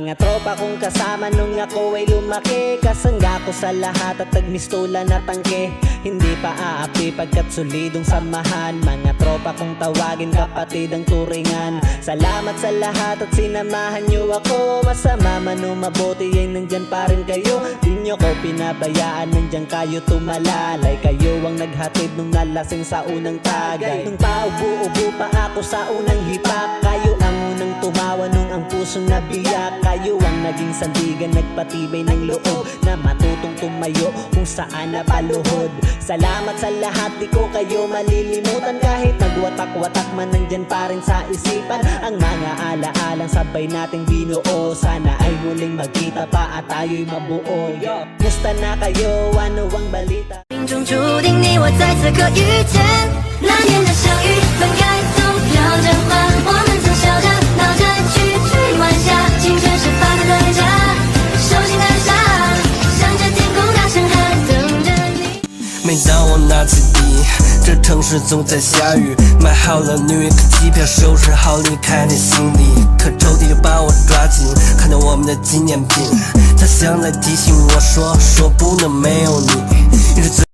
Mga tropa kong kasama nung ako ay lumaki, kasangga ko sa lahat at nagmistulan na tangke. Hindi pa aapi pagkat solidong samahan. Mga tropa kong tawagin kapatid ang turingan. Salamat sa lahat at sinamahan nyo ako. Masama man o mabuti ay nandyan pa rin kayo. Di nyo ko pinabayaan, nandyan kayo tumalalay. Kayo ang naghatid nung nalasing sa unang tagay. Nung paubo-ubo pa ako sa unang hipak, kayo ang unang tumawa nung ang pusong nabiyak. Kayo ang naging sandigan, nagpatibay ng loob na matutong tumayo kung saan napaluhod. Salamat sa lahat, di ko kayo malilimutan. Kahit nagwatak-watak man, nandyan pa rin sa isipan ang mga alaalang sabay nating binuo. Sana ay muling magkita pa at tayo'y mabuo. Musta na kayo? Ano ang balita? 命中注定你我在此刻遇见，那年的相遇，分开总飘着花，我们曾笑着闹着句句晚霞，青春是发的轮家，手心的沙，向着天空大声喊，等着你。每当我拿起笔，这城市总在下雨。买好了纽约的机票，收拾好离开你行李，可抽屉又把我抓紧，看到我们的纪念品，它像在提醒我说不能没有你。